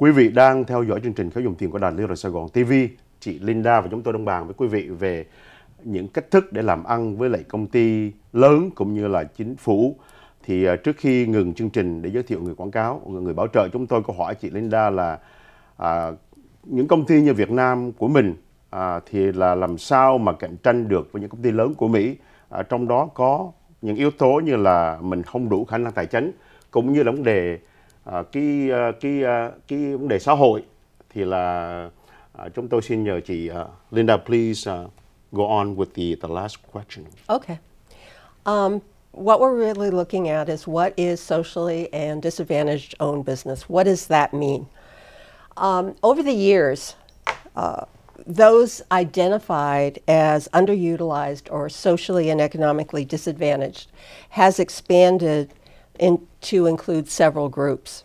Quý vị đang theo dõi chương trình Khéo dùng tiền của đài Little Saigon TV. Chị Linda và chúng tôi đang bàn với quý vị về những cách thức để làm ăn với lại công ty lớn cũng như là chính phủ. Thì trước khi ngừng chương trình để giới thiệu người quảng cáo, người bảo trợ, chúng tôi có hỏi chị Linda là những công ty như Việt Nam của mình thì là làm sao mà cạnh tranh được với những công ty lớn của Mỹ. Trong đó có những yếu tố như là mình không đủ khả năng tài chính, cũng như là vấn đề cái vấn đề xã hội. Thì là chúng tôi xin nhờ chị Linda, please go on with the last question. Okay. What we're really looking at is what is socially and disadvantaged owned business. What does that mean? Over the years, those identified as underutilized or socially and economically disadvantaged has expanded to include several groups.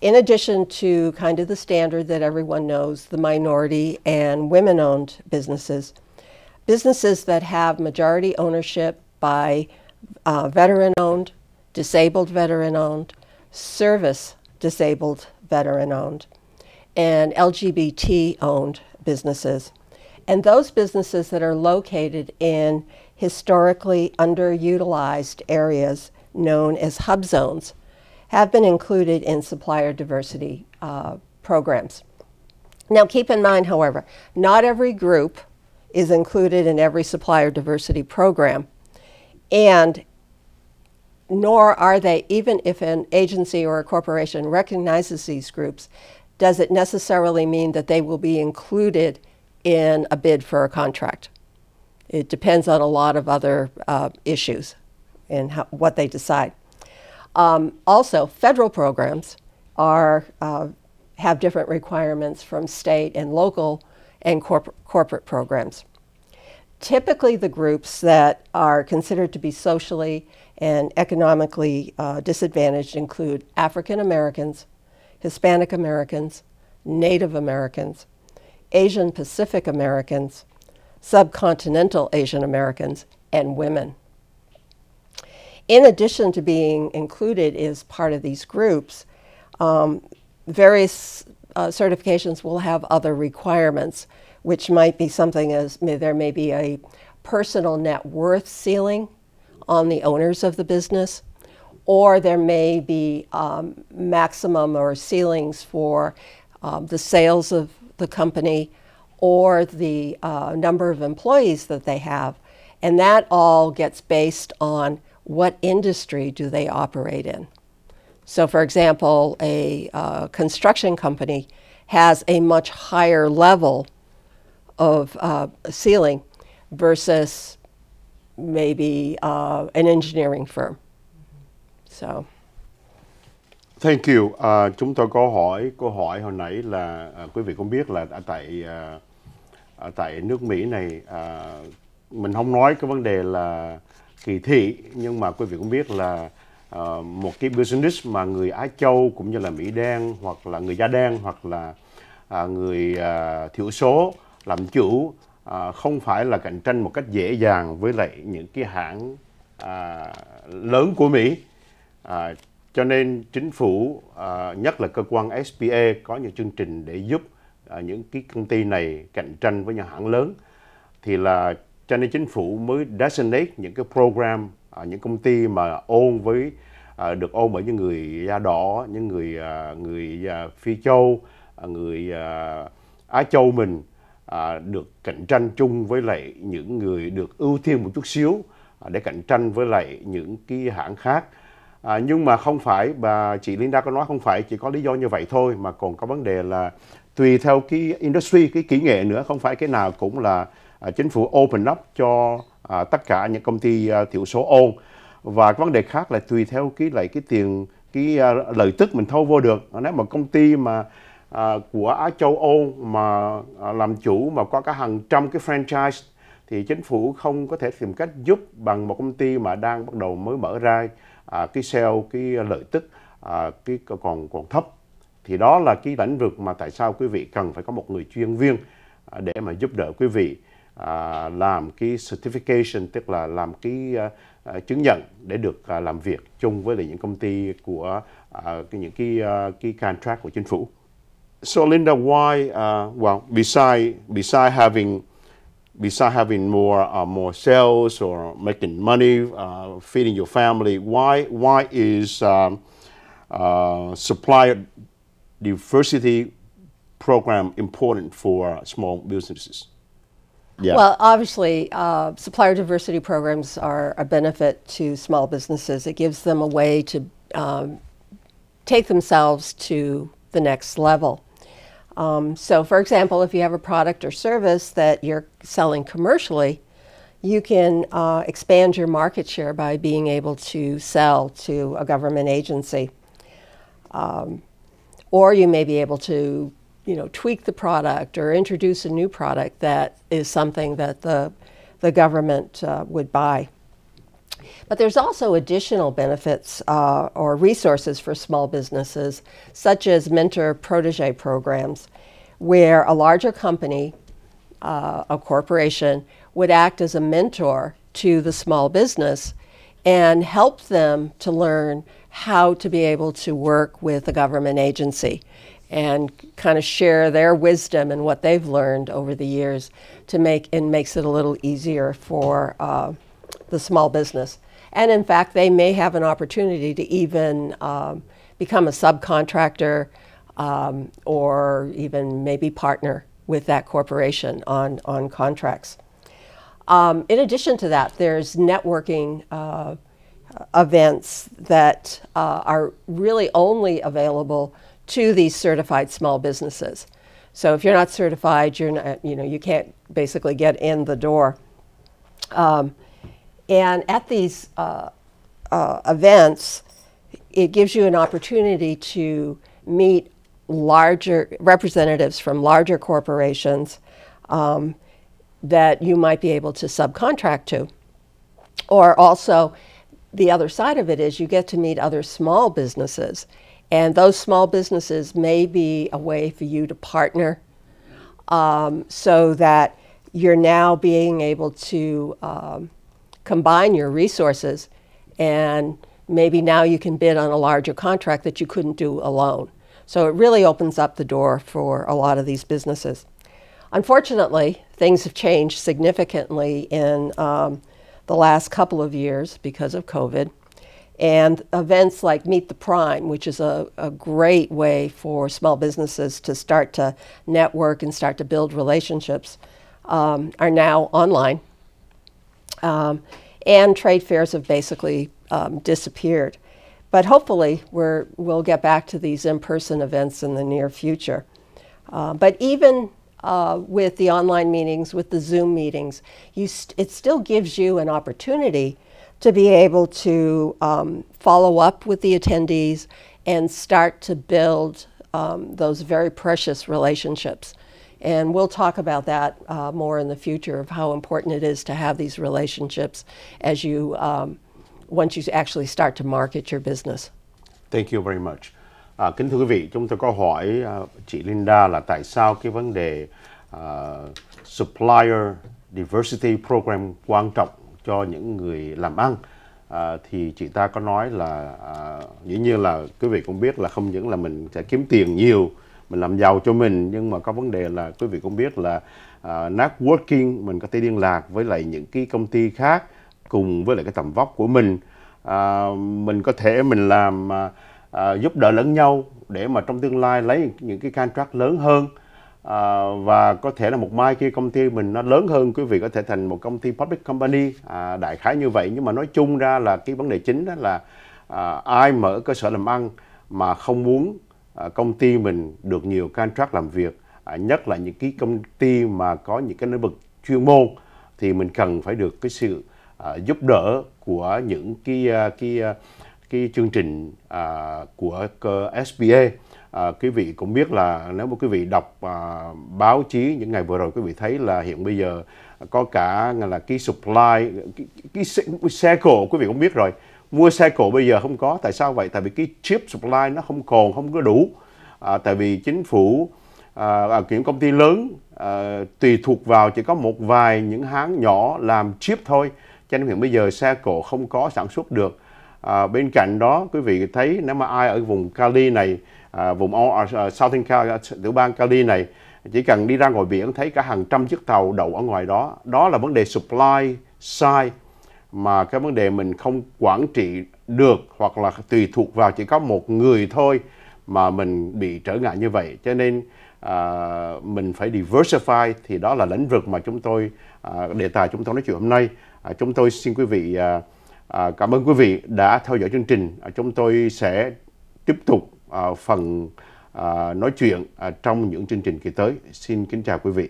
In addition to kind of the standard that everyone knows, the minority and women-owned businesses, businesses that have majority ownership by veteran-owned, disabled veteran-owned, service-disabled veteran-owned, and LGBT-owned businesses. And those businesses that are located in historically underutilized areas known as hub zones have been included in supplier diversity programs. Now keep in mind, however, not every group is included in every supplier diversity program, and nor are they, even if an agency or a corporation recognizes these groups, does it necessarily mean that they will be included in a bid for a contract. It depends on a lot of other issues and what they decide. Also, federal programs have different requirements from state and local and corporate programs. Typically, the groups that are considered to be socially and economically disadvantaged include African Americans, Hispanic Americans, Native Americans, Asian Pacific Americans, subcontinental Asian Americans, and women. In addition to being included as part of these groups, various certifications will have other requirements, which might be something as there may be a personal net worth ceiling on the owners of the business, or there may be maximum or ceilings for the sales of the company or the number of employees that they have. And that all gets based on what industry do they operate in. So for example, a construction company has a much higher level of ceiling versus maybe an engineering firm. So. Thank you. Chúng tôi có câu hỏi hồi nãy là quý vị cũng biết là ở tại nước Mỹ này, mình không nói cái vấn đề là kỳ thị, nhưng mà quý vị cũng biết là một cái business mà người Á Châu cũng như là Mỹ đen hoặc là người da đen hoặc là người thiểu số làm chủ không phải là cạnh tranh một cách dễ dàng với lại những cái hãng lớn của Mỹ. Cho nên chính phủ, nhất là cơ quan SBA, có những chương trình để giúp những cái công ty này cạnh tranh với những hãng lớn. Thì là cho nên chính phủ mới designate những cái program, những công ty mà được ôm bởi những người da đỏ, những người Phi Châu, người Á Châu mình được cạnh tranh chung với lại những người được ưu tiên một chút xíu để cạnh tranh với lại những cái hãng khác. Nhưng mà không phải, bà chị Linda có nói không phải chỉ có lý do như vậy thôi, mà còn có vấn đề là tùy theo cái industry, cái kỹ nghệ nữa, không phải cái nào cũng là chính phủ open up cho tất cả những công ty thiểu số ôn. Và cái vấn đề khác là tùy theo cái lợi tức mình thâu vô được. Nếu mà công ty mà của Á Châu Âu mà làm chủ mà có cả hàng trăm cái franchise thì chính phủ không có thể tìm cách giúp bằng một công ty mà đang bắt đầu mới mở ra, cái sale, cái lợi tức cái còn thấp. Thì đó là cái lĩnh vực mà tại sao quý vị cần phải có một người chuyên viên để mà giúp đỡ quý vị làm cái certification, tức là làm cái chứng nhận để được làm việc chung với lại những công ty của những cái contract của chính phủ. So Linda, why? Well, beside having more sales or making money, feeding your family, why is supplier diversity program important for small businesses? Yeah. Well, obviously, supplier diversity programs are a benefit to small businesses. It gives them a way to take themselves to the next level. So, for example, if you have a product or service that you're selling commercially, you can expand your market share by being able to sell to a government agency. Or you may be able to tweak the product or introduce a new product that is something that the government would buy. But there's also additional benefits or resources for small businesses, such as mentor-protege programs, where a larger company, a corporation, would act as a mentor to the small business and help them to learn how to be able to work with a government agency and kind of share their wisdom and what they've learned over the years to makes it a little easier for the small business. And in fact, they may have an opportunity to even become a subcontractor or even maybe partner with that corporation on contracts. In addition to that, there's networking events that are really only available to these certified small businesses. So if you're not certified, you're not, you can't basically get in the door. And at these events, it gives you an opportunity to meet larger representatives from larger corporations that you might be able to subcontract to. Or also, the other side of it is you get to meet other small businesses. And those small businesses may be a way for you to partner so that you're now being able to combine your resources, and maybe now you can bid on a larger contract that you couldn't do alone. So it really opens up the door for a lot of these businesses. Unfortunately, things have changed significantly in the last couple of years because of COVID. And events like Meet the Prime, which is a great way for small businesses to start to network and start to build relationships, are now online. And trade fairs have basically disappeared. But hopefully we'll get back to these in-person events in the near future. But even with the online meetings, with the Zoom meetings, it still gives you an opportunity to be able to follow up with the attendees and start to build those very precious relationships. And we'll talk about that more in the future, of how important it is to have these relationships as you, once you actually start to market your business. Thank you very much. Kính thưa quý vị, chúng tôi có hỏi chị Linda là tại sao cái vấn đề Supplier Diversity Program quan trọng cho những người làm ăn. Thì chị ta có nói là dĩ nhiên là quý vị cũng biết là không những là mình sẽ kiếm tiền nhiều, mình làm giàu cho mình, nhưng mà có vấn đề là quý vị cũng biết là networking, mình có thể liên lạc với lại những cái công ty khác cùng với lại cái tầm vóc của mình. Mình có thể mình làm giúp đỡ lẫn nhau để mà trong tương lai lấy những cái contract lớn hơn, và có thể là một mai kia công ty mình nó lớn hơn, quý vị có thể thành một công ty public company, đại khái như vậy. Nhưng mà nói chung ra là cái vấn đề chính đó là ai mở cơ sở làm ăn mà không muốn công ty mình được nhiều contract làm việc, nhất là những cái công ty mà có những cái lĩnh vực chuyên môn, thì mình cần phải được cái sự giúp đỡ của những cái chương trình của SBA. Quý vị cũng biết là nếu mà quý vị đọc báo chí những ngày vừa rồi, quý vị thấy là hiện bây giờ có cả là cái supply, cái xe cộ, quý vị cũng biết rồi, mua xe cộ bây giờ không có. Tại sao vậy? Tại vì cái chip supply nó không có đủ. Tại vì chính phủ, những công ty lớn tùy thuộc vào chỉ có một vài những hãng nhỏ làm chip thôi, cho nên hiện bây giờ xe cộ không có sản xuất được. Bên cạnh đó, quý vị thấy nếu mà ai ở vùng Cali này vùng Southern tiểu bang Cali này, chỉ cần đi ra ngoài biển thấy cả hàng trăm chiếc tàu đậu ở ngoài đó. Đó là vấn đề supply side, mà cái vấn đề mình không quản trị được hoặc là tùy thuộc vào chỉ có một người thôi mà mình bị trở ngại như vậy. Cho nên mình phải diversify, thì đó là lĩnh vực mà chúng tôi, đề tài chúng tôi nói chuyện hôm nay. Chúng tôi xin quý vị, cảm ơn quý vị đã theo dõi chương trình. Chúng tôi sẽ tiếp tục phần nói chuyện trong những chương trình kỳ tới. Xin kính chào quý vị.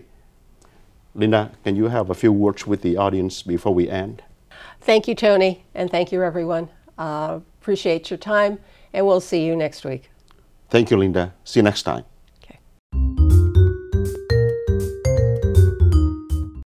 Linda, can you have a few words with the audience before we end? Thank you, Tony, and thank you, everyone. Appreciate your time, and we'll see you next week. Thank you, Linda. See you next time.